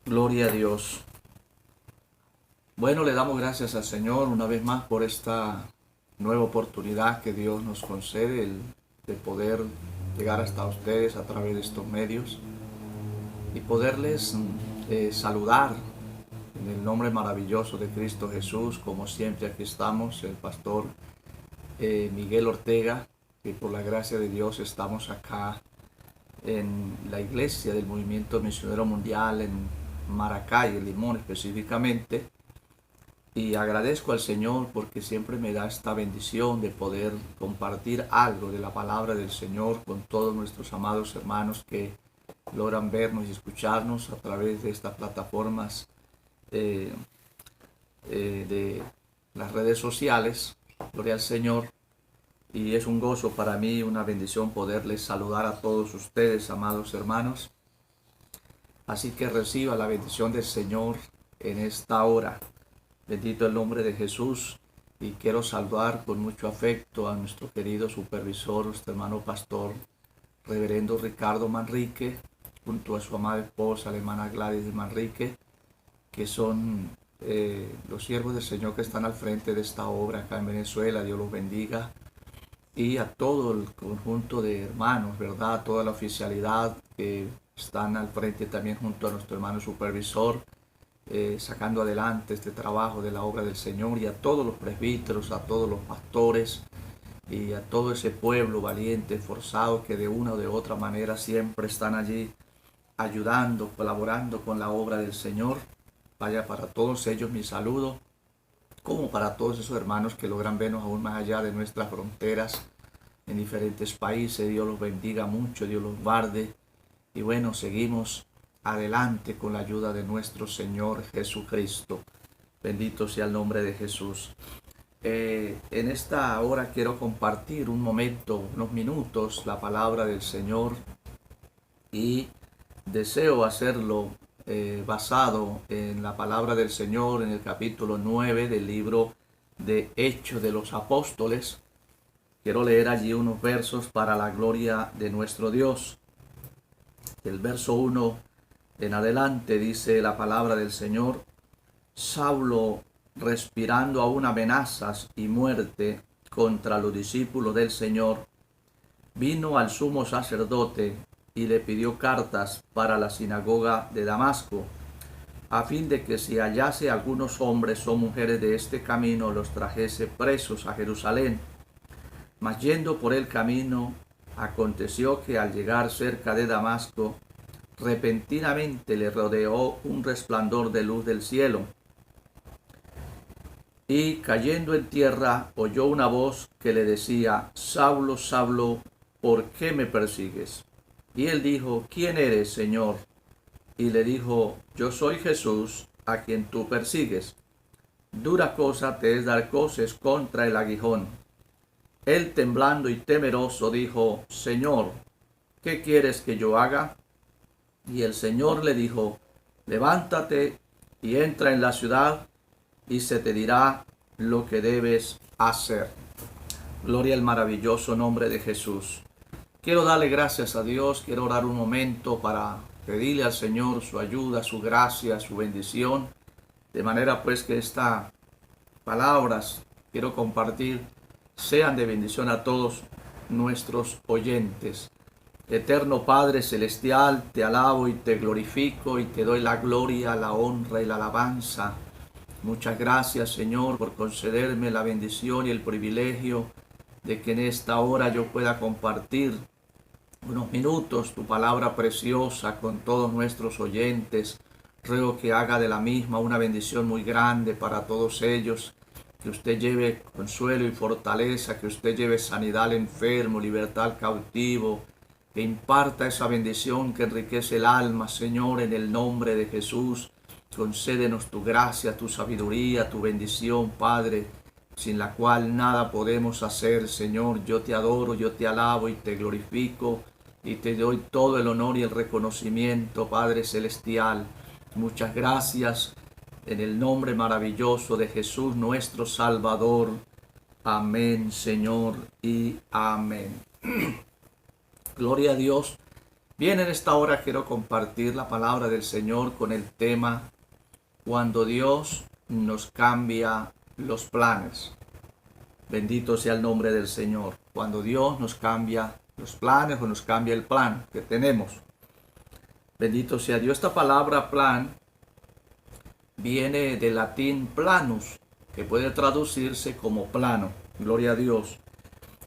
Gloria a Dios. Bueno, le damos gracias al Señor una vez más por esta nueva oportunidad que Dios nos concede, de poder llegar hasta ustedes a través de estos medios y poderles saludar en el nombre maravilloso de Cristo Jesús. Como siempre, aquí estamos, el pastor Miguel Ortega, y por la gracia de Dios estamos acá en la iglesia del Movimiento Misionero Mundial en Maracay, en Limón específicamente. Y agradezco al Señor porque siempre me da esta bendición de poder compartir algo de la palabra del Señor con todos nuestros amados hermanos que logran vernos y escucharnos a través de estas plataformas de las redes sociales. Gloria al Señor. Y es un gozo para mí, una bendición poderles saludar a todos ustedes, amados hermanos. Así que reciba la bendición del Señor en esta hora. Bendito el nombre de Jesús. Y quiero saludar con mucho afecto a nuestro querido supervisor, nuestro hermano pastor, reverendo Ricardo Manrique, junto a su amada esposa, la hermana Gladys Manrique, que son los siervos del Señor que están al frente de esta obra acá en Venezuela. Dios los bendiga. Y a todo el conjunto de hermanos, ¿verdad? Toda la oficialidad que están al frente también junto a nuestro hermano supervisor, sacando adelante este trabajo de la obra del Señor, y a todos los presbíteros, a todos los pastores y a todo ese pueblo valiente, esforzado, que de una o de otra manera siempre están allí ayudando, colaborando con la obra del Señor. Vaya, para todos ellos mi saludo, como para todos esos hermanos que logran vernos aún más allá de nuestras fronteras en diferentes países. Dios los bendiga mucho, Dios los guarde. Y bueno, seguimos adelante con la ayuda de nuestro Señor Jesucristo. Bendito sea el nombre de Jesús. En esta hora quiero compartir un momento, unos minutos, la palabra del Señor, y deseo hacerlo basado en la palabra del Señor en el capítulo 9 del libro de Hechos de los Apóstoles. Quiero leer allí unos versos para la gloria de nuestro Dios. El verso 1 en adelante dice la palabra del Señor: Saulo, respirando aún amenazas y muerte contra los discípulos del Señor, vino al sumo sacerdote y le pidió cartas para la sinagoga de Damasco, a fin de que si hallase algunos hombres o mujeres de este camino, los trajese presos a Jerusalén. Mas yendo por el camino, aconteció que al llegar cerca de Damasco, repentinamente le rodeó un resplandor de luz del cielo, y cayendo en tierra oyó una voz que le decía: Saulo, Saulo, ¿por qué me persigues? Y él dijo: ¿Quién eres, Señor? Y le dijo: Yo soy Jesús, a quien tú persigues. Dura cosa te es dar coces contra el aguijón. Él, temblando y temeroso, dijo: Señor, ¿qué quieres que yo haga? Y el Señor le dijo: Levántate y entra en la ciudad, y se te dirá lo que debes hacer. Gloria al maravilloso nombre de Jesús. Quiero darle gracias a Dios, quiero orar un momento para pedirle al Señor su ayuda, su gracia, su bendición, de manera pues que estas palabras quiero compartir sean de bendición a todos nuestros oyentes. Eterno Padre Celestial, te alabo y te glorifico y te doy la gloria, la honra y la alabanza. Muchas gracias, Señor, por concederme la bendición y el privilegio de que en esta hora yo pueda compartir unos minutos tu palabra preciosa con todos nuestros oyentes. Ruego que haga de la misma una bendición muy grande para todos ellos, que usted lleve consuelo y fortaleza, que usted lleve sanidad al enfermo, libertad al cautivo, que imparta esa bendición que enriquece el alma, Señor, en el nombre de Jesús. Concédenos tu gracia, tu sabiduría, tu bendición, Padre, sin la cual nada podemos hacer, Señor. Yo te adoro, yo te alabo y te glorifico y te doy todo el honor y el reconocimiento, Padre Celestial. Muchas gracias en el nombre maravilloso de Jesús, nuestro Salvador. Amén, Señor, y amén. Gloria a Dios. Bien, en esta hora quiero compartir la palabra del Señor con el tema cuando Dios nos cambia los planes. Bendito sea el nombre del Señor. Cuando Dios nos cambia los planes o nos cambia el plan que tenemos. Bendito sea Dios. Esta palabra plan viene del latín planus, que puede traducirse como plano. Gloria a Dios.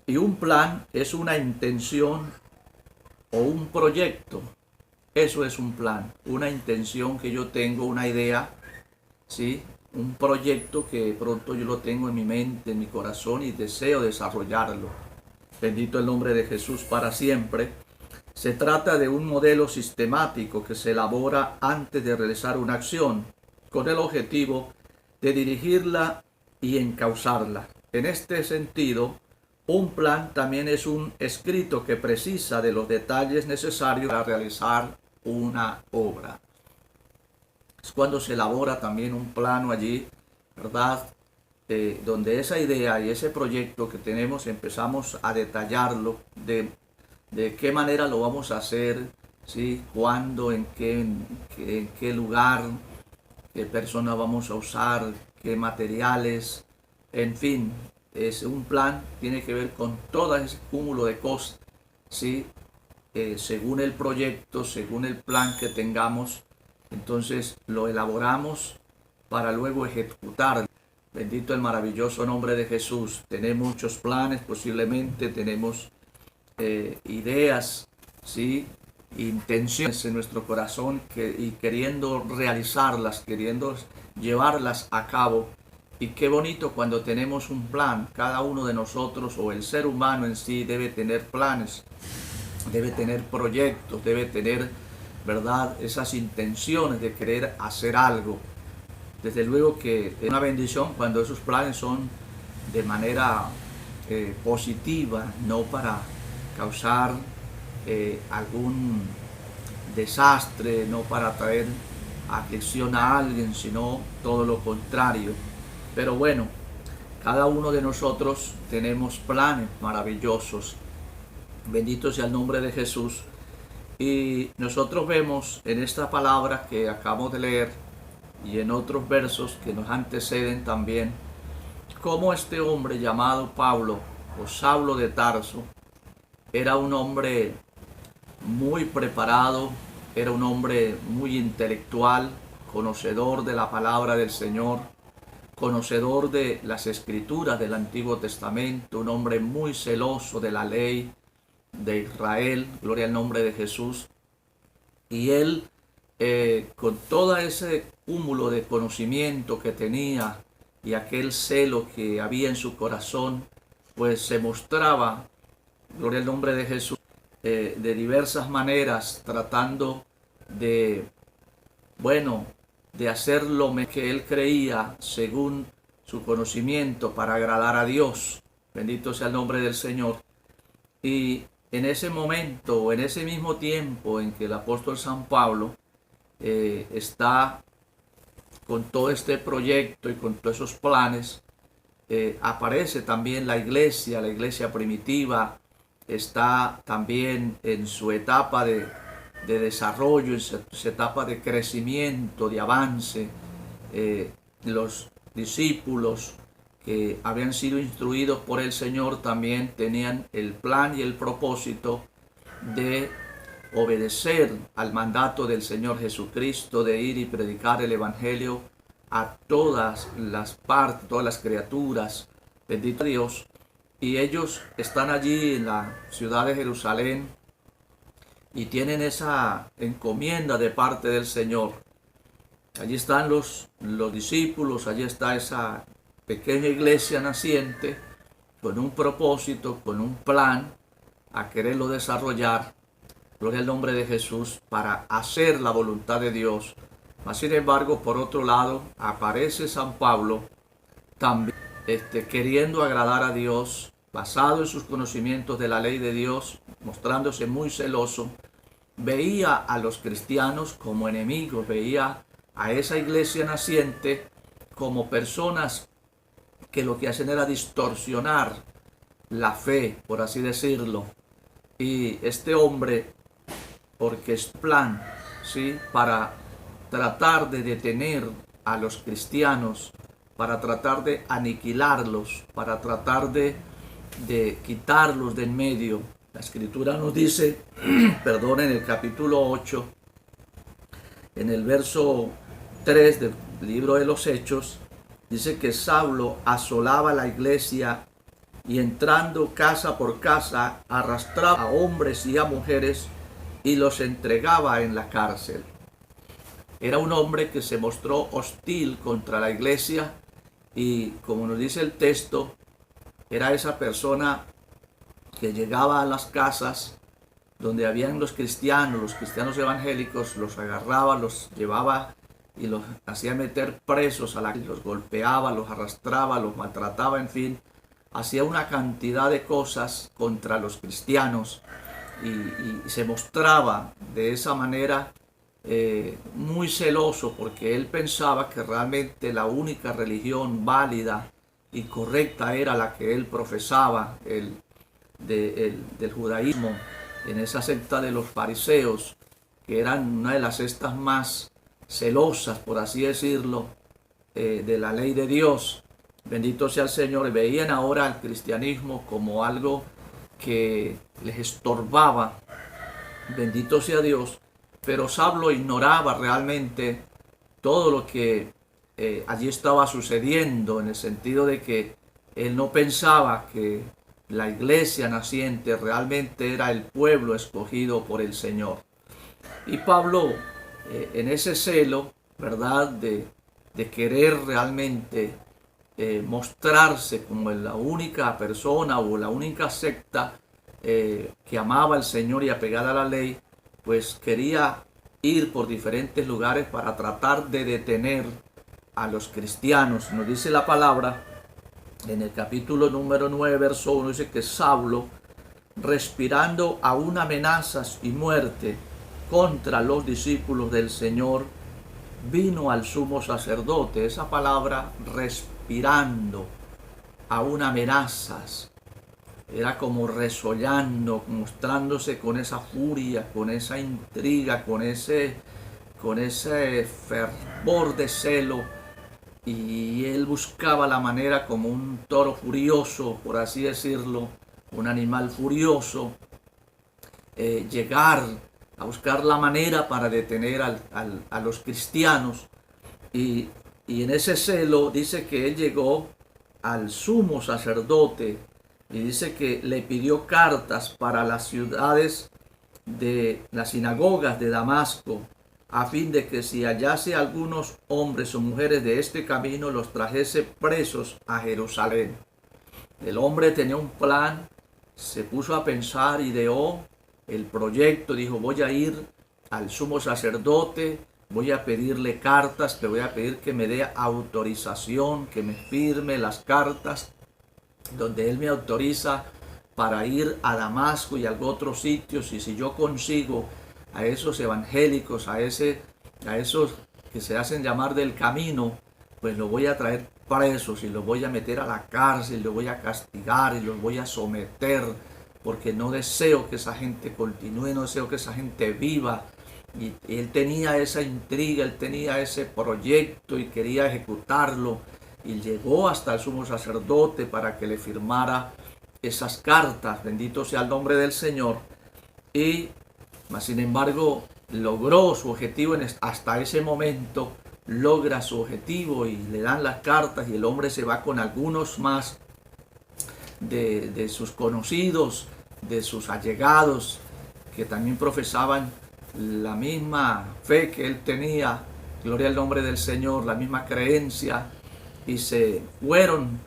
Y un plan es una intención o un proyecto. Eso es un plan, una intención que yo tengo, una idea, ¿sí? Un proyecto que pronto yo lo tengo en mi mente, en mi corazón y deseo desarrollarlo. Bendito el nombre de Jesús para siempre. Se trata de un modelo sistemático que se elabora antes de realizar una acción, con el objetivo de dirigirla y encauzarla. En este sentido, un plan también es un escrito que precisa de los detalles necesarios para realizar una obra. Es cuando se elabora también un plano allí, ¿verdad? Donde esa idea y ese proyecto que tenemos empezamos a detallarlo, de qué manera lo vamos a hacer, ¿sí? Cuándo, en qué lugar, qué personas vamos a usar, qué materiales, en fin. Es un plan, tiene que ver con todo ese cúmulo de cosas, ¿sí? Según el proyecto, según el plan que tengamos, entonces lo elaboramos para luego ejecutarlo. Bendito el maravilloso nombre de Jesús. Tenemos muchos planes, posiblemente tenemos ideas, ¿sí? Intenciones en nuestro corazón y queriendo realizarlas, queriendo llevarlas a cabo. Y qué bonito cuando tenemos un plan. Cada uno de nosotros o el ser humano en sí debe tener planes, debe tener proyectos, debe tener, ¿verdad?, esas intenciones de querer hacer algo. Desde luego que es una bendición cuando esos planes son de manera positiva, no para causar algún desastre, no para traer aflicción a alguien, sino todo lo contrario. Pero bueno, cada uno de nosotros tenemos planes maravillosos. Bendito sea el nombre de Jesús. Y nosotros vemos en esta palabra que acabamos de leer y en otros versos que nos anteceden también, cómo este hombre llamado Pablo o Saulo de Tarso era un hombre muy preparado, era un hombre muy intelectual, conocedor de la palabra del Señor, conocedor de las escrituras del Antiguo Testamento, un hombre muy celoso de la ley de Israel, gloria al nombre de Jesús. Y él, con todo ese cúmulo de conocimiento que tenía y aquel celo que había en su corazón, pues se mostraba, gloria al nombre de Jesús, de diversas maneras, tratando de, bueno, de hacer lo que él creía según su conocimiento para agradar a Dios. Bendito sea el nombre del Señor. Y en ese momento, en ese mismo tiempo en que el apóstol San Pablo está con todo este proyecto y con todos esos planes, aparece también la iglesia primitiva, está también en su etapa de desarrollo, en su etapa de crecimiento, de avance. Los discípulos que habían sido instruidos por el Señor también tenían el plan y el propósito de obedecer al mandato del Señor Jesucristo de ir y predicar el Evangelio a todas las partes, todas las criaturas. Bendito Dios. Y ellos están allí en la ciudad de Jerusalén y tienen esa encomienda de parte del Señor. Allí están los discípulos, allí está esa pequeña iglesia naciente con un propósito, con un plan a quererlo desarrollar. Gloria al nombre de Jesús, para hacer la voluntad de Dios. Mas, sin embargo, por otro lado, aparece San Pablo también queriendo agradar a Dios, basado en sus conocimientos de la ley de Dios, mostrándose muy celoso. Veía a los cristianos como enemigos, veía a esa iglesia naciente como personas que lo que hacen era distorsionar la fe, por así decirlo. Y este hombre orquestó un plan, ¿sí?, para tratar de detener a los cristianos, para tratar de aniquilarlos, para tratar de quitarlos de en medio. La escritura nos dice, perdón, en el capítulo 8, en el verso 3 del libro de los Hechos, dice que Saulo asolaba la iglesia y entrando casa por casa arrastraba a hombres y a mujeres y los entregaba en la cárcel. Era un hombre que se mostró hostil contra la iglesia y, como nos dice el texto, era esa persona que llegaba a las casas donde habían los cristianos evangélicos, los agarraba, los llevaba y los hacía meter presos, los golpeaba, los arrastraba, los maltrataba, en fin, hacía una cantidad de cosas contra los cristianos y se mostraba de esa manera muy celoso, porque él pensaba que realmente la única religión válida y correcta era la que él profesaba, del judaísmo, en esa secta de los fariseos, que eran una de las sectas más celosas, por así decirlo, de la ley de Dios. Bendito sea el Señor. Veían ahora al cristianismo como algo que les estorbaba. Bendito sea Dios. Pero Saulo ignoraba realmente todo lo que allí estaba sucediendo, en el sentido de que él no pensaba que la iglesia naciente realmente era el pueblo escogido por el Señor. Y Pablo, en ese celo, ¿verdad?, de querer realmente mostrarse como la única persona o la única secta que amaba al Señor y apegada a la ley, pues quería ir por diferentes lugares para tratar de detener a los cristianos. Nos dice la palabra en el capítulo número 9, verso 1, dice que Saulo, respirando aún amenazas y muerte contra los discípulos del Señor, vino al sumo sacerdote. Esa palabra, respirando aún amenazas, era como resollando, mostrándose con esa furia, con esa intriga, con ese fervor de celo. Y él buscaba la manera, como un toro furioso, por así decirlo, un animal furioso, llegar a buscar la manera para detener a los cristianos. Y en ese celo dice que él llegó al sumo sacerdote y dice que le pidió cartas para las ciudades de las sinagogas de Damasco, a fin de que si hallase algunos hombres o mujeres de este camino, los trajese presos a Jerusalén. El hombre tenía un plan, se puso a pensar, ideó el proyecto, dijo: voy a ir al sumo sacerdote, voy a pedirle cartas, le voy a pedir que me dé autorización, que me firme las cartas donde él me autoriza para ir a Damasco y a otros sitios, y si yo consigo a esos evangélicos, a esos que se hacen llamar del camino, pues los voy a traer presos y los voy a meter a la cárcel, los voy a castigar y los voy a someter, porque no deseo que esa gente continúe, no deseo que esa gente viva. Y él tenía esa intriga, él tenía ese proyecto y quería ejecutarlo, y llegó hasta el sumo sacerdote para que le firmara esas cartas. Bendito sea el nombre del Señor. Y sin embargo logró su objetivo. Hasta ese momento logra su objetivo y le dan las cartas, y el hombre se va con algunos más de sus conocidos, de sus allegados, que también profesaban la misma fe que él tenía. Gloria al nombre del Señor, la misma creencia. Y se fueron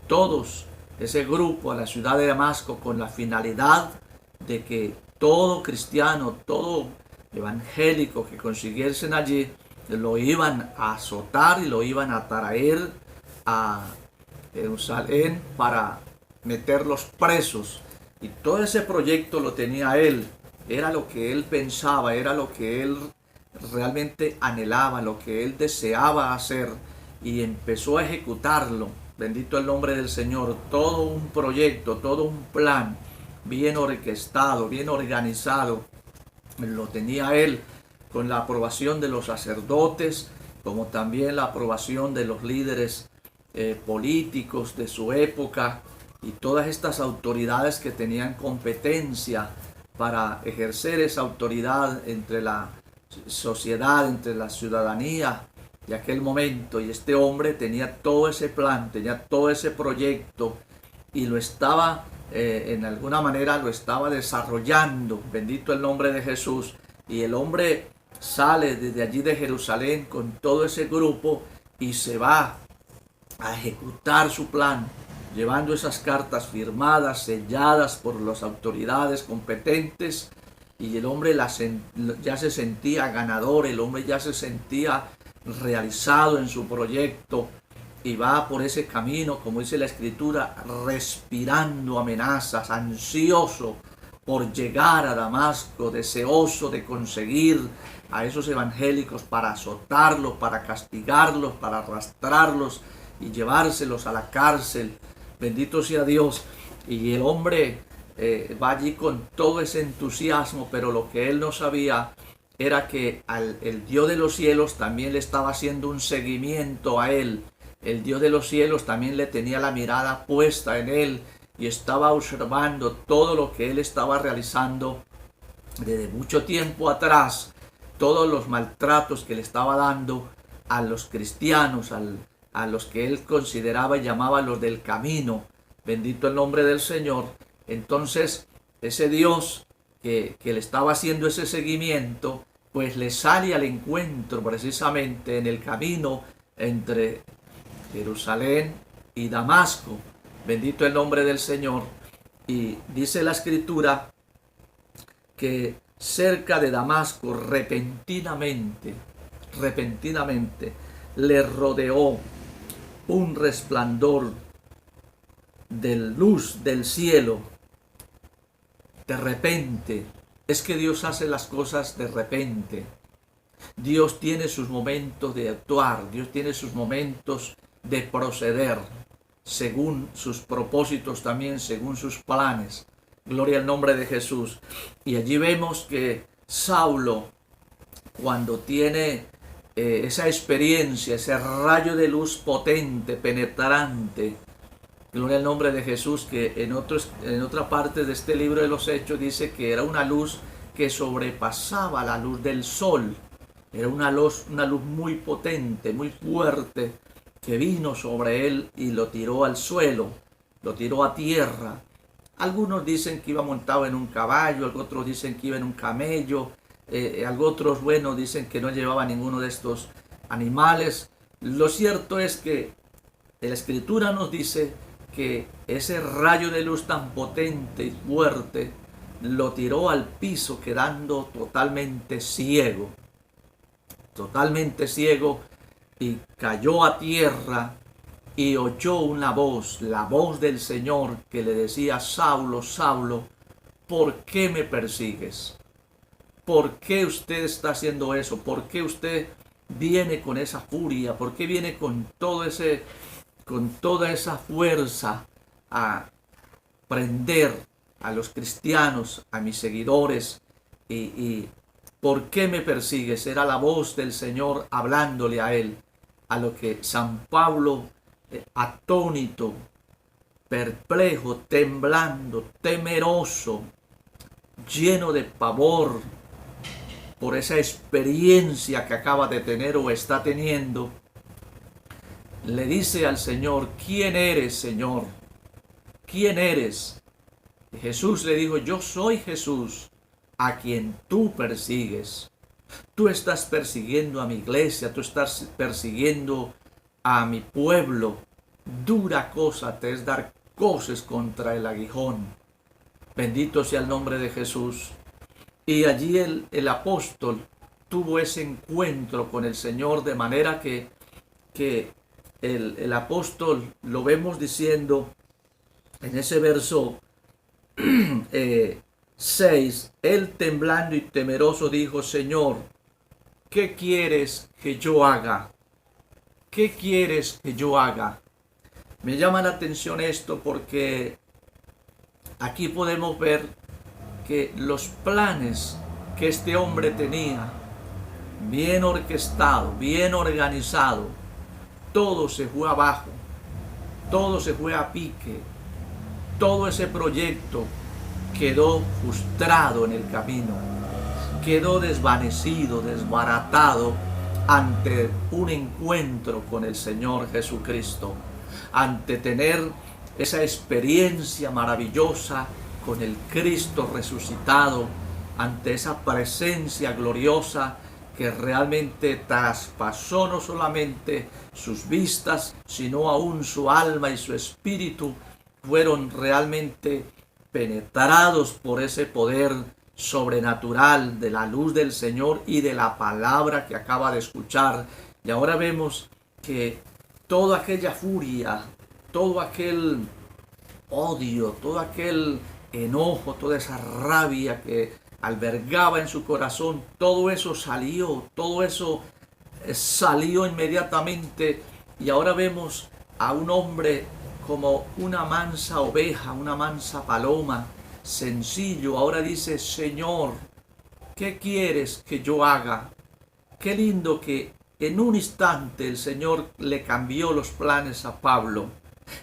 todos, ese grupo, a la ciudad de Damasco, con la finalidad de que todo cristiano, todo evangélico que consiguiesen allí, lo iban a azotar y lo iban a traer a Jerusalén para meterlos presos. Y todo ese proyecto lo tenía él, era lo que él pensaba, era lo que él realmente anhelaba, lo que él deseaba hacer, y empezó a ejecutarlo. Bendito el nombre del Señor. Todo un proyecto, todo un plan bien orquestado, bien organizado, lo tenía él con la aprobación de los sacerdotes, como también la aprobación de los líderes políticos de su época y todas estas autoridades que tenían competencia para ejercer esa autoridad entre la sociedad, entre la ciudadanía de aquel momento. Y este hombre tenía todo ese plan, tenía todo ese proyecto y lo estaba, en alguna manera lo estaba desarrollando. Bendito el nombre de Jesús. Y el hombre sale desde allí de Jerusalén con todo ese grupo y se va a ejecutar su plan, llevando esas cartas firmadas, selladas por las autoridades competentes. Y el hombre ya se sentía ganador, el hombre ya se sentía realizado en su proyecto y va por ese camino, como dice la Escritura, respirando amenazas, ansioso por llegar a Damasco, deseoso de conseguir a esos evangélicos para azotarlos, para castigarlos, para arrastrarlos y llevárselos a la cárcel. Bendito sea Dios. Y el hombre va allí con todo ese entusiasmo, pero lo que él no sabía era que el Dios de los cielos también le estaba haciendo un seguimiento a él. El Dios de los cielos también le tenía la mirada puesta en él y estaba observando todo lo que él estaba realizando desde mucho tiempo atrás, todos los maltratos que le estaba dando a los cristianos, a los que él consideraba y llamaba los del camino. Bendito el nombre del Señor. Entonces, ese Dios que le estaba haciendo ese seguimiento, pues le sale al encuentro precisamente en el camino entre Jerusalén y Damasco. Bendito el nombre del Señor. Y dice la Escritura que cerca de Damasco repentinamente le rodeó un resplandor de luz del cielo. De repente, es que Dios hace las cosas de repente. Dios tiene sus momentos de actuar, Dios tiene sus momentos de proceder, según sus propósitos también, según sus planes. Gloria al nombre de Jesús. Y allí vemos que Saulo, cuando tiene esa experiencia, ese rayo de luz potente, penetrante, gloria al nombre de Jesús, que en otra parte de este libro de los Hechos dice que era una luz que sobrepasaba la luz del sol. Era una luz muy potente, muy fuerte, que vino sobre él y lo tiró al suelo, lo tiró a tierra. Algunos dicen que iba montado en un caballo, otros dicen que iba en un camello, otros, dicen que no llevaba ninguno de estos animales. Lo cierto es que la Escritura nos dice que ese rayo de luz tan potente y fuerte lo tiró al piso, quedando totalmente ciego, y cayó a tierra y oyó una voz, la voz del Señor, que le decía: Saulo, Saulo, ¿por qué me persigues? ¿Por qué usted está haciendo eso? ¿Por qué usted viene con esa furia? ¿Por qué viene con toda esa fuerza a prender a los cristianos, a mis seguidores? Y ¿por qué me persigues? Era la voz del Señor hablándole a él. A lo que San Pablo, atónito, perplejo, temblando, temeroso, lleno de pavor por esa experiencia que acaba de tener o está teniendo, le dice al Señor: ¿quién eres, Señor? ¿Quién eres? Y Jesús le dijo: yo soy Jesús, a quien tú persigues. Tú estás persiguiendo a mi iglesia, tú estás persiguiendo a mi pueblo. Dura cosa te es dar coces contra el aguijón. Bendito sea el nombre de Jesús. Y allí el apóstol tuvo ese encuentro con el Señor, de manera que el apóstol lo vemos diciendo en ese verso 6, él temblando y temeroso dijo: Señor, ¿qué quieres que yo haga? ¿Qué quieres que yo haga? Me llama la atención esto porque aquí podemos ver que los planes que este hombre tenía, bien orquestado, bien organizado, todo se fue abajo, todo se fue a pique, todo ese proyecto quedó frustrado en el camino, quedó desvanecido, desbaratado ante un encuentro con el Señor Jesucristo, ante tener esa experiencia maravillosa con el Cristo resucitado, ante esa presencia gloriosa que realmente traspasó no solamente sus vistas, sino aún su alma y su espíritu fueron realmente penetrados por ese poder sobrenatural de la luz del Señor y de la palabra que acaba de escuchar. Y ahora vemos que toda aquella furia, todo aquel odio, todo aquel enojo, toda esa rabia que albergaba en su corazón, todo eso salió inmediatamente. Y ahora vemos a un hombre como una mansa oveja, una mansa paloma, sencillo. Ahora dice: Señor, ¿qué quieres que yo haga? Qué lindo que en un instante el Señor le cambió los planes a Pablo.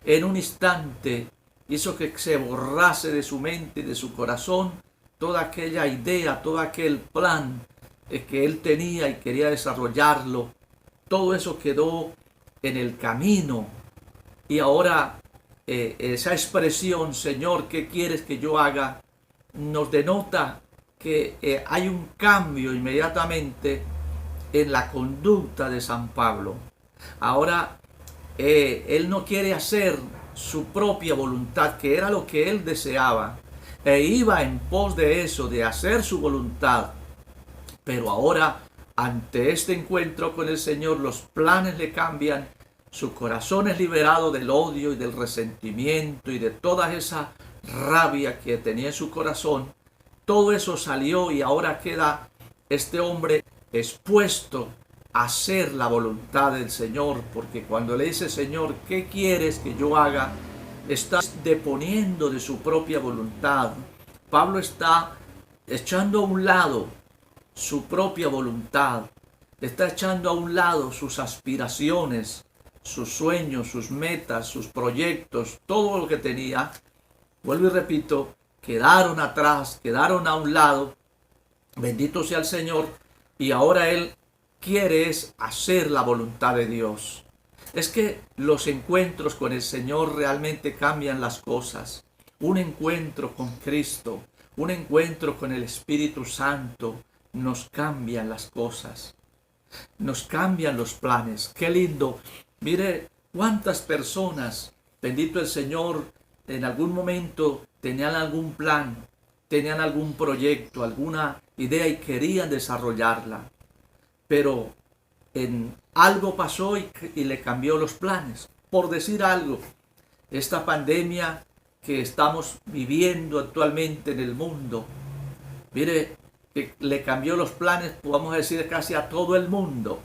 En un instante hizo que se borrase de su mente y de su corazón toda aquella idea, todo aquel plan que él tenía y quería desarrollarlo. Todo eso quedó en el camino. Y ahora esa expresión, Señor, ¿qué quieres que yo haga?, nos denota que hay un cambio inmediatamente en la conducta de San Pablo. Ahora él no quiere hacer su propia voluntad, que era lo que él deseaba, e iba en pos de eso, de hacer su voluntad. Pero ahora, ante este encuentro con el Señor, los planes le cambian, su corazón es liberado del odio y del resentimiento y de toda esa rabia que tenía en su corazón. Todo eso salió y ahora queda este hombre expuesto a hacer la voluntad del Señor, porque cuando le dice: Señor, ¿qué quieres que yo haga?, está deponiendo de su propia voluntad. Pablo está echando a un lado su propia voluntad, está echando a un lado sus aspiraciones, sus sueños, sus metas, sus proyectos, todo lo que tenía. Vuelvo y repito, quedaron atrás, quedaron a un lado. Bendito sea el Señor. Y ahora él quiere es hacer la voluntad de Dios. Es que los encuentros con el Señor realmente cambian las cosas. Un encuentro con Cristo, un encuentro con el Espíritu Santo nos cambian las cosas, nos cambian los planes. Qué lindo. Mire cuántas personas, bendito el Señor, en algún momento tenían algún plan, tenían algún proyecto, alguna idea y querían desarrollarla, pero en algo pasó y le cambió los planes. Por decir algo, esta pandemia que estamos viviendo actualmente en el mundo, mire, que le cambió los planes, podemos decir, casi a todo el mundo.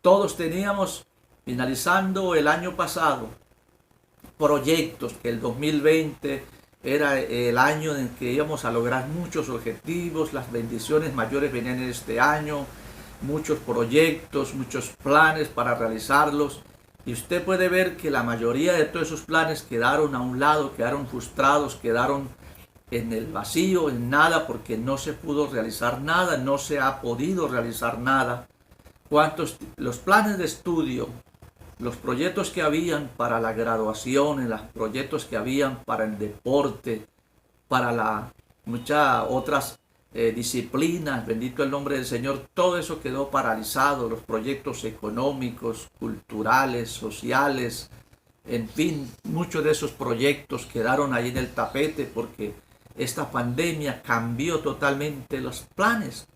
Todos teníamos, finalizando el año pasado, proyectos, que el 2020 era el año en que íbamos a lograr muchos objetivos, las bendiciones mayores venían en este año, muchos proyectos, muchos planes para realizarlos. Y usted puede ver que la mayoría de todos esos planes quedaron a un lado, quedaron frustrados, quedaron en el vacío, en nada, porque no se pudo realizar nada, no se ha podido realizar nada. Los planes de estudio, los proyectos que habían para la graduación, los proyectos que habían para el deporte, para muchas otras disciplinas, bendito el nombre del Señor, todo eso quedó paralizado, los proyectos económicos, culturales, sociales, en fin, muchos de esos proyectos quedaron ahí en el tapete porque esta pandemia cambió totalmente los planes.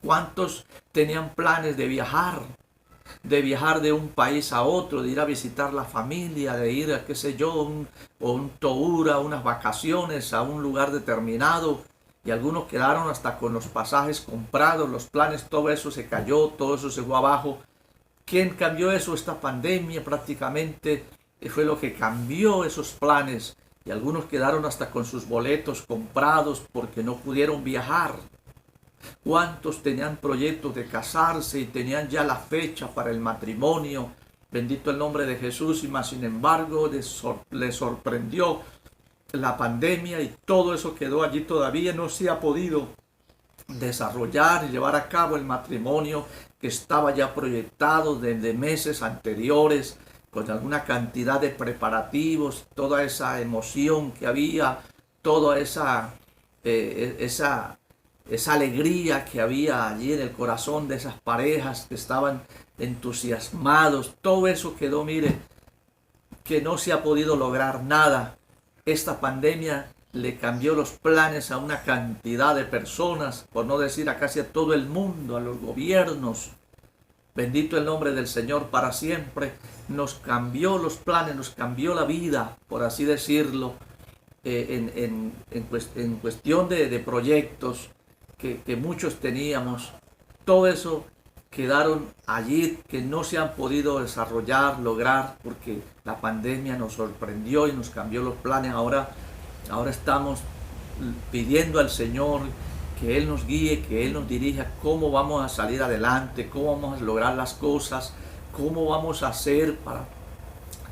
¿Cuántos tenían planes de viajar de un país a otro, de ir a visitar la familia, de ir a, qué sé yo, un tour, a unas vacaciones, a un lugar determinado? Y algunos quedaron hasta con los pasajes comprados, los planes, todo eso se cayó, todo eso se fue abajo. ¿Quién cambió eso? Esta pandemia prácticamente fue lo que cambió esos planes. Y algunos quedaron hasta con sus boletos comprados porque no pudieron viajar. ¿Cuántos tenían proyectos de casarse y tenían ya la fecha para el matrimonio? Bendito el nombre de Jesús, y más sin embargo les sorprendió la pandemia y todo eso quedó allí. Todavía no se ha podido desarrollar y llevar a cabo el matrimonio que estaba ya proyectado desde meses anteriores, con alguna cantidad de preparativos, toda esa emoción que había, toda esa alegría que había allí en el corazón de esas parejas que estaban entusiasmados. Todo eso quedó, mire, que no se ha podido lograr nada. Esta pandemia le cambió los planes a una cantidad de personas, por no decir a casi a todo el mundo, a los gobiernos. Bendito el nombre del Señor para siempre. Nos cambió los planes, nos cambió la vida, por así decirlo, en cuestión de proyectos que muchos teníamos. Todo eso quedaron allí, que no se han podido desarrollar, lograr, porque la pandemia nos sorprendió y nos cambió los planes. Ahora estamos pidiendo al Señor que Él nos guíe, que Él nos dirija cómo vamos a salir adelante, cómo vamos a lograr las cosas, cómo vamos a hacer para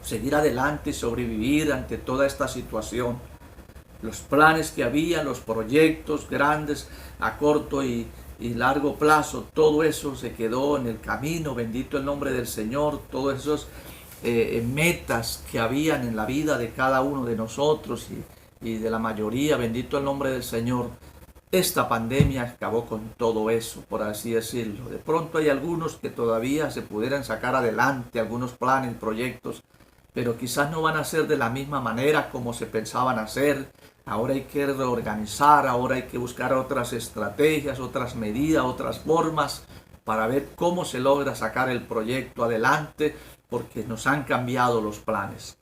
seguir adelante y sobrevivir ante toda esta situación. Los planes que había, los proyectos grandes a corto y largo plazo, todo eso se quedó en el camino. Bendito el nombre del Señor. Todos esos metas que habían en la vida de cada uno de nosotros y de la mayoría, bendito el nombre del Señor. Esta pandemia acabó con todo eso, por así decirlo. De pronto hay algunos que todavía se pudieran sacar adelante, algunos planes, proyectos, pero quizás no van a ser de la misma manera como se pensaban hacer. Ahora hay que reorganizar, ahora hay que buscar otras estrategias, otras medidas, otras formas para ver cómo se logra sacar el proyecto adelante, porque nos han cambiado los planes.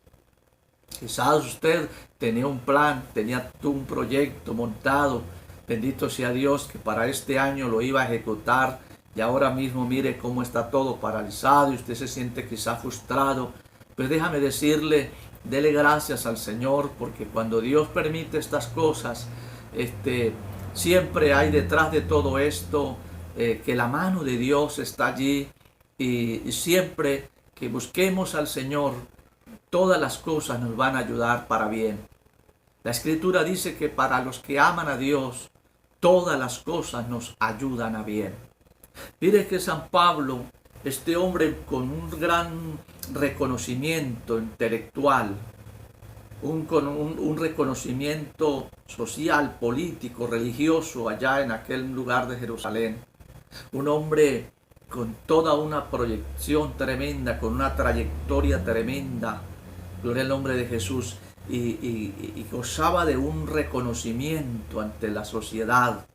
Quizás usted tenía un plan, tenía un proyecto montado, bendito sea Dios, que para este año lo iba a ejecutar, y ahora mismo mire cómo está todo paralizado y usted se siente quizás frustrado. Pues déjame decirle, dele gracias al Señor, porque cuando Dios permite estas cosas, siempre hay detrás de todo esto que la mano de Dios está allí, y siempre que busquemos al Señor, todas las cosas nos van a ayudar para bien. La Escritura dice que para los que aman a Dios, todas las cosas nos ayudan a bien. Mire que San Pablo, este hombre con un gran reconocimiento intelectual, con un reconocimiento social, político, religioso allá en aquel lugar de Jerusalén, un hombre con toda una proyección tremenda, con una trayectoria tremenda, gloria al nombre de Jesús, y gozaba de un reconocimiento ante la sociedad,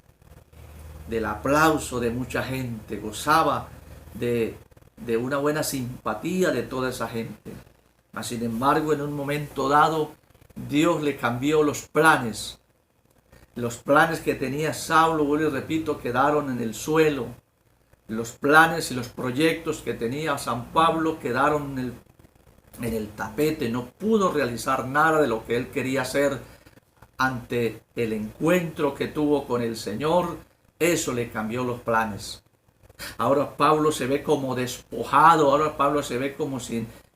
del aplauso de mucha gente, gozaba de una buena simpatía de toda esa gente. Mas sin embargo, en un momento dado, Dios le cambió los planes. Los planes que tenía Saulo, vuelvo y repito, quedaron en el suelo. Los planes y los proyectos que tenía San Pablo quedaron en el tapete. No pudo realizar nada de lo que él quería hacer ante el encuentro que tuvo con el Señor. Eso le cambió los planes. Ahora Pablo se ve como despojado, ahora Pablo se ve como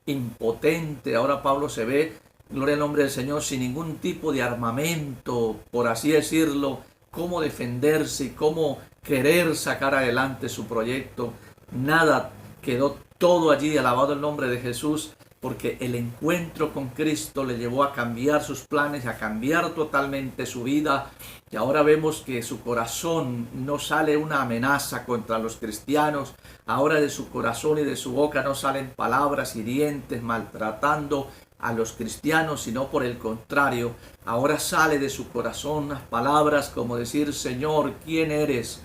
impotente, ahora Pablo se ve, gloria al nombre del Señor, sin ningún tipo de armamento, por así decirlo, cómo defenderse y cómo querer sacar adelante su proyecto. Nada, quedó todo allí, alabado el nombre de Jesús, porque el encuentro con Cristo le llevó a cambiar sus planes, a cambiar totalmente su vida. Y ahora vemos que su corazón no sale una amenaza contra los cristianos. Ahora de su corazón y de su boca no salen palabras hirientes, maltratando a los cristianos, sino por el contrario, ahora sale de su corazón unas palabras como decir: Señor, ¿quién eres?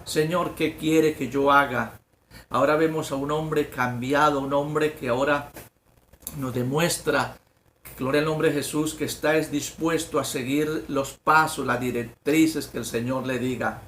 Señor, ¿qué quiere que yo haga? Ahora vemos a un hombre cambiado, un hombre que ahora nos demuestra, gloria al nombre de Jesús, que está dispuesto a seguir los pasos, las directrices que el Señor le diga.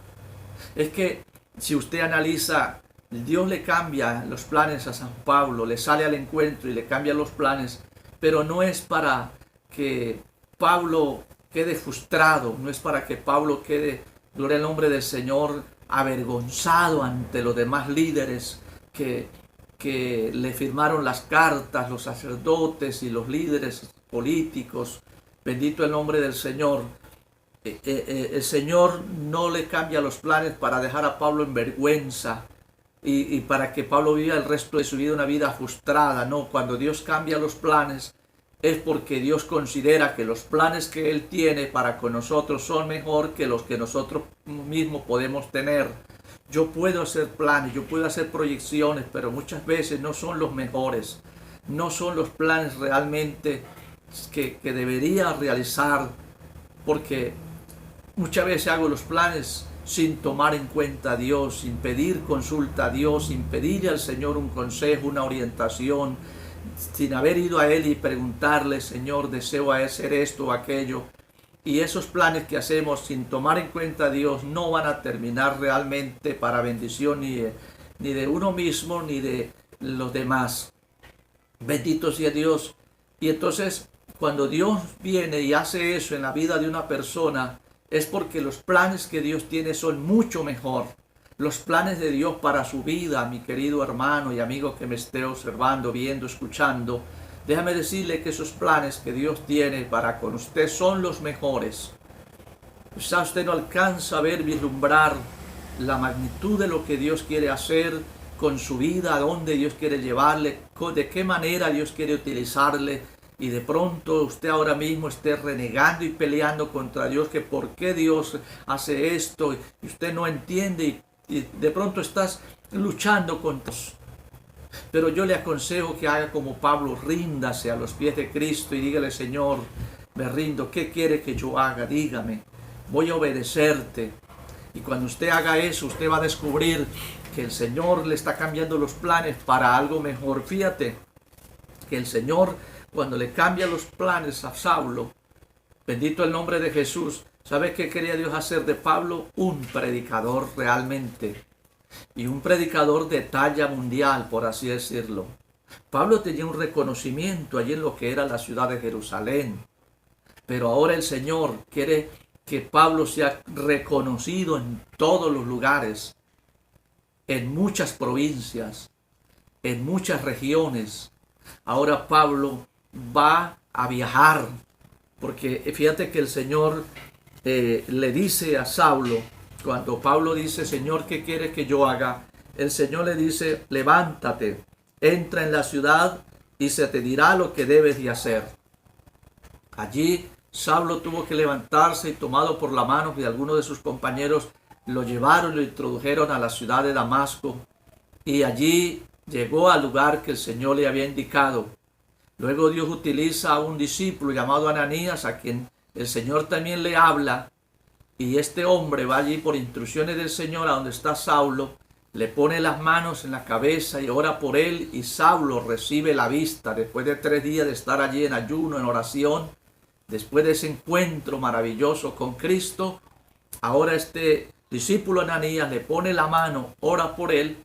Es que si usted analiza, Dios le cambia los planes a San Pablo, le sale al encuentro y le cambia los planes, pero no es para que Pablo quede frustrado, no es para que Pablo quede, gloria al nombre del Señor, avergonzado ante los demás líderes que le firmaron las cartas, los sacerdotes y los líderes políticos. Bendito el nombre del Señor. El Señor no le cambia los planes para dejar a Pablo en vergüenza y para que Pablo viva el resto de su vida una vida frustrada. No, cuando Dios cambia los planes es porque Dios considera que los planes que Él tiene para con nosotros son mejor que los que nosotros mismos podemos tener. Yo puedo hacer planes, yo puedo hacer proyecciones, pero muchas veces no son los mejores, no son los planes realmente que debería realizar, porque muchas veces hago los planes sin tomar en cuenta a Dios, sin pedir consulta a Dios, sin pedirle al Señor un consejo, una orientación, sin haber ido a Él y preguntarle, Señor, deseo hacer esto o aquello. Y esos planes que hacemos sin tomar en cuenta a Dios no van a terminar realmente para bendición ni de uno mismo ni de los demás. Bendito sea Dios. Y entonces, cuando Dios viene y hace eso en la vida de una persona, es porque los planes que Dios tiene son mucho mejor. Los planes de Dios para su vida, mi querido hermano y amigo que me esté observando, viendo, escuchando, déjame decirle que esos planes que Dios tiene para con usted son los mejores. Quizá usted no alcanza a ver, vislumbrar la magnitud de lo que Dios quiere hacer con su vida, a dónde Dios quiere llevarle, de qué manera Dios quiere utilizarle. Y de pronto usted ahora mismo esté renegando y peleando contra Dios, que por qué Dios hace esto, y usted no entiende y de pronto estás luchando contra Dios. Pero yo le aconsejo que haga como Pablo, ríndase a los pies de Cristo y dígale, Señor, me rindo, ¿qué quiere que yo haga? Dígame, voy a obedecerte. Y cuando usted haga eso, usted va a descubrir que el Señor le está cambiando los planes para algo mejor. Fíjate que el Señor, cuando le cambia los planes a Saulo, bendito el nombre de Jesús, ¿sabe qué quería Dios hacer de Pablo? Un predicador realmente. Y un predicador de talla mundial, por así decirlo. Pablo tenía un reconocimiento allí en lo que era la ciudad de Jerusalén. Pero ahora el Señor quiere que Pablo sea reconocido en todos los lugares, en muchas provincias, en muchas regiones. Ahora Pablo va a viajar, porque fíjate que el Señor le dice a Saulo, cuando Pablo dice, Señor, ¿qué quieres que yo haga? El Señor le dice, levántate, entra en la ciudad y se te dirá lo que debes de hacer. Allí Saulo tuvo que levantarse y tomado por la mano de algunos de sus compañeros, lo llevaron y lo introdujeron a la ciudad de Damasco y allí llegó al lugar que el Señor le había indicado. Luego Dios utiliza a un discípulo llamado Ananías, a quien el Señor también le habla, y este hombre va allí por instrucciones del Señor a donde está Saulo, le pone las manos en la cabeza y ora por él, y Saulo recibe la vista después de 3 días de estar allí en ayuno, en oración, después de ese encuentro maravilloso con Cristo. Ahora este discípulo Ananías le pone la mano, ora por él,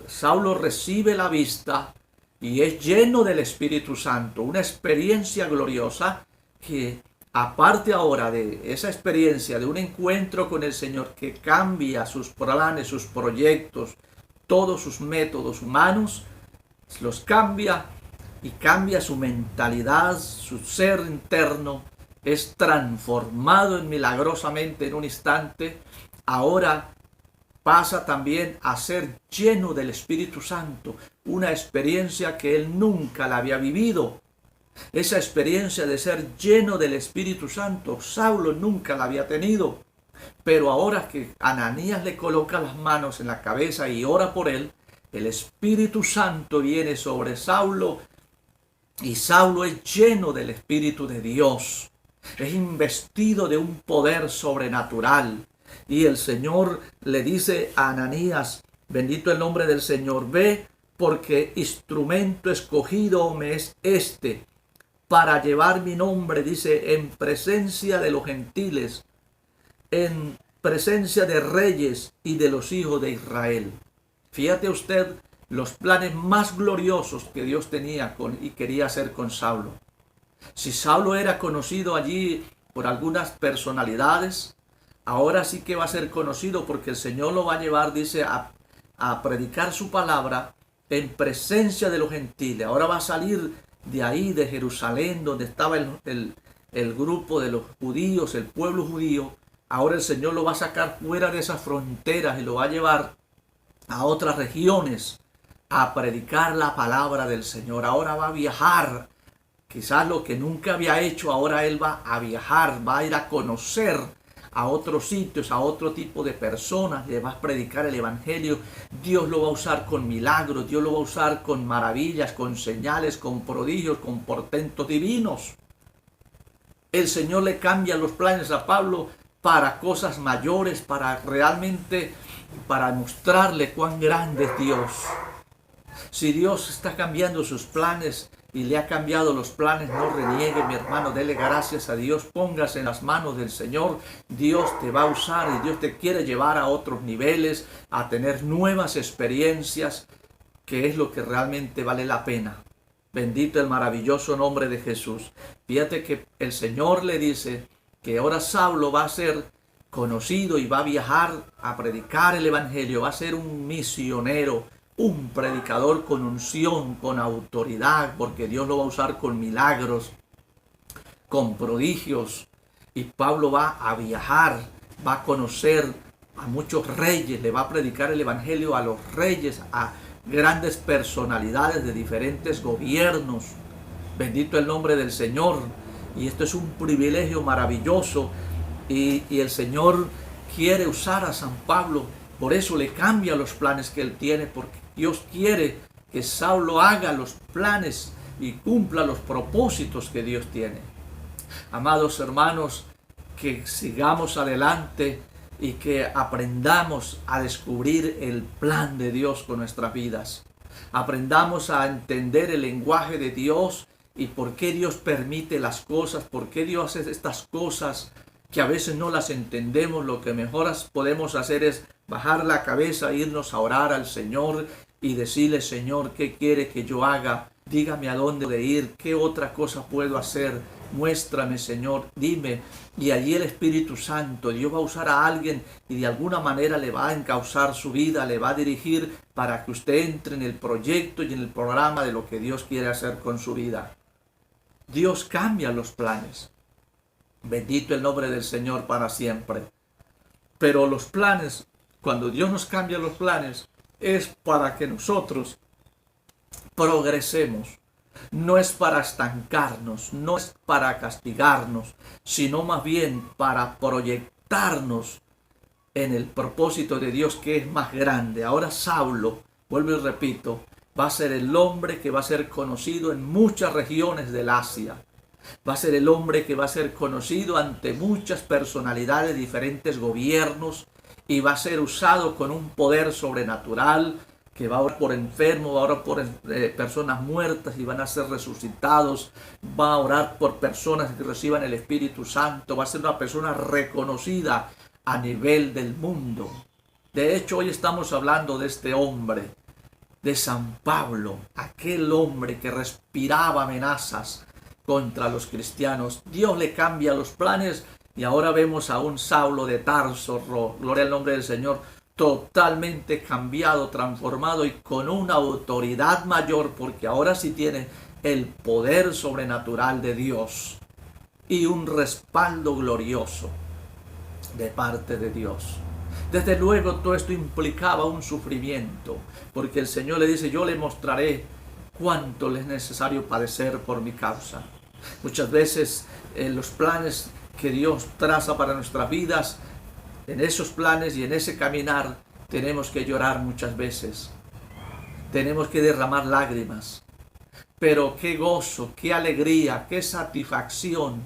Saulo recibe la vista y es lleno del Espíritu Santo, una experiencia gloriosa que, aparte ahora de esa experiencia de un encuentro con el Señor que cambia sus planes, sus proyectos, todos sus métodos humanos, los cambia y cambia su mentalidad, su ser interno, es transformado milagrosamente en un instante. Ahora pasa también a ser lleno del Espíritu Santo, una experiencia que él nunca la había vivido. Esa experiencia de ser lleno del Espíritu Santo, Saulo nunca la había tenido. Pero ahora que Ananías le coloca las manos en la cabeza y ora por él, el Espíritu Santo viene sobre Saulo y Saulo es lleno del Espíritu de Dios. Es investido de un poder sobrenatural. Y el Señor le dice a Ananías, bendito el nombre del Señor, ve porque instrumento escogido me es este, para llevar mi nombre, dice, en presencia de los gentiles, en presencia de reyes y de los hijos de Israel. Fíjate usted los planes más gloriosos que Dios tenía y quería hacer con Saulo. Si Saulo era conocido allí por algunas personalidades, ahora sí que va a ser conocido porque el Señor lo va a llevar, dice, a predicar su palabra en presencia de los gentiles. Ahora va a salir de ahí, de Jerusalén, donde estaba el grupo de los judíos, el pueblo judío. Ahora el Señor lo va a sacar fuera de esas fronteras y lo va a llevar a otras regiones a predicar la palabra del Señor. Ahora va a viajar, quizás lo que nunca había hecho, ahora él va a viajar, va a ir a conocer a otros sitios, a otro tipo de personas, le va a predicar el evangelio. Dios lo va a usar con milagros, Dios lo va a usar con maravillas, con señales, con prodigios, con portentos divinos. El Señor le cambia los planes a Pablo para cosas mayores, para realmente, para mostrarle cuán grande es Dios. Si Dios está cambiando sus planes y le ha cambiado los planes, no reniegue, mi hermano, dele gracias a Dios, póngase en las manos del Señor. Dios te va a usar y Dios te quiere llevar a otros niveles, a tener nuevas experiencias, que es lo que realmente vale la pena. Bendito el maravilloso nombre de Jesús. Fíjate que el Señor le dice que ahora Saulo va a ser conocido y va a viajar a predicar el evangelio, va a ser un misionero, un predicador con unción, con autoridad, porque Dios lo va a usar con milagros, con prodigios. Y Pablo va a viajar, va a conocer a muchos reyes, le va a predicar el evangelio a los reyes, a grandes personalidades de diferentes gobiernos. Bendito el nombre del Señor. Y esto es un privilegio maravilloso. Y el Señor quiere usar a San Pablo. Por eso le cambia los planes que él tiene, porque Dios quiere que Saulo haga los planes y cumpla los propósitos que Dios tiene. Amados hermanos, que sigamos adelante y que aprendamos a descubrir el plan de Dios con nuestras vidas. Aprendamos a entender el lenguaje de Dios y por qué Dios permite las cosas, por qué Dios hace estas cosas que a veces no las entendemos. Lo que mejor podemos hacer es bajar la cabeza, irnos a orar al Señor y decirle: Señor, ¿qué quiere que yo haga? Dígame a dónde de ir, qué otra cosa puedo hacer. Muéstrame, Señor, dime. Y allí el Espíritu Santo, Dios va a usar a alguien y de alguna manera le va a encauzar su vida, le va a dirigir para que usted entre en el proyecto y en el programa de lo que Dios quiere hacer con su vida. Dios cambia los planes. Bendito el nombre del Señor para siempre. Pero los planes, cuando Dios nos cambia los planes, es para que nosotros progresemos. No es para estancarnos, no es para castigarnos, sino más bien para proyectarnos en el propósito de Dios, que es más grande. Ahora Saulo, vuelvo y repito, va a ser el hombre que va a ser conocido en muchas regiones del Asia. Va a ser el hombre que va a ser conocido ante muchas personalidades de diferentes gobiernos y va a ser usado con un poder sobrenatural, que va a orar por enfermos, va a orar por personas muertas y van a ser resucitados, va a orar por personas que reciban el Espíritu Santo, va a ser una persona reconocida a nivel del mundo. De hecho, hoy estamos hablando de este hombre, de San Pablo, aquel hombre que respiraba amenazas contra los cristianos. Dios le cambia los planes y ahora vemos a un Saulo de Tarso, gloria al nombre del Señor, totalmente cambiado, transformado y con una autoridad mayor, porque ahora sí tiene el poder sobrenatural de Dios y un respaldo glorioso de parte de Dios. Desde luego todo esto implicaba un sufrimiento, porque el Señor le dice: yo le mostraré cuánto le es necesario padecer por mi causa. Muchas veces en los planes que Dios traza para nuestras vidas, en esos planes y en ese caminar, tenemos que llorar muchas veces. Tenemos que derramar lágrimas. Pero qué gozo, qué alegría, qué satisfacción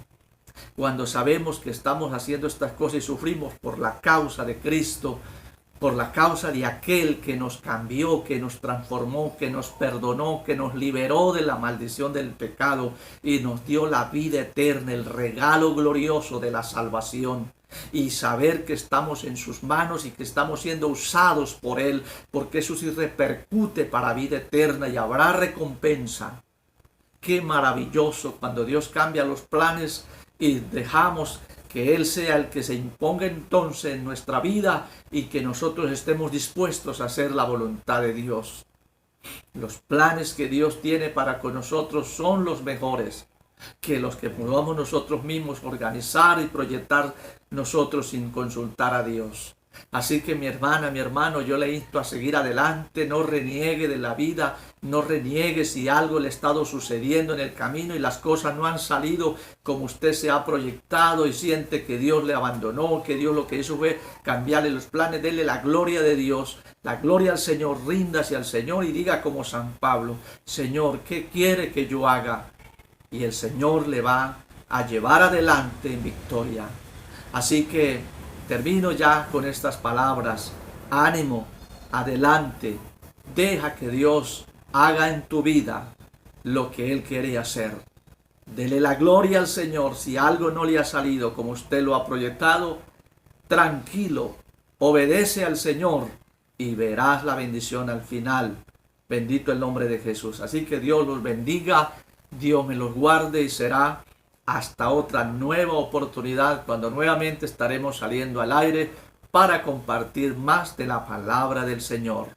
cuando sabemos que estamos haciendo estas cosas y sufrimos por la causa de Cristo, por la causa de aquel que nos cambió, que nos transformó, que nos perdonó, que nos liberó de la maldición del pecado y nos dio la vida eterna, el regalo glorioso de la salvación. Y saber que estamos en sus manos y que estamos siendo usados por Él, porque eso sí repercute para vida eterna y habrá recompensa. Qué maravilloso cuando Dios cambia los planes y dejamos que Él sea el que se imponga entonces en nuestra vida y que nosotros estemos dispuestos a hacer la voluntad de Dios. Los planes que Dios tiene para con nosotros son los mejores que los que podamos nosotros mismos organizar y proyectar nosotros sin consultar a Dios. Así que mi hermana, mi hermano, yo le insto a seguir adelante, no reniegue de la vida, no reniegue si algo le ha estado sucediendo en el camino y las cosas no han salido como usted se ha proyectado y siente que Dios le abandonó, que Dios lo que hizo fue cambiarle los planes. Dele la gloria de Dios, la gloria al Señor, ríndase al Señor y diga como San Pablo: Señor, ¿qué quiere que yo haga? Y el Señor le va a llevar adelante en victoria. Así que termino ya con estas palabras. Ánimo, adelante, deja que Dios haga en tu vida lo que Él quiere hacer. Dele la gloria al Señor. Si algo no le ha salido como usted lo ha proyectado, tranquilo, obedece al Señor y verás la bendición al final. Bendito el nombre de Jesús. Así que Dios los bendiga, Dios me los guarde y será hasta otra nueva oportunidad cuando nuevamente estaremos saliendo al aire para compartir más de la palabra del Señor.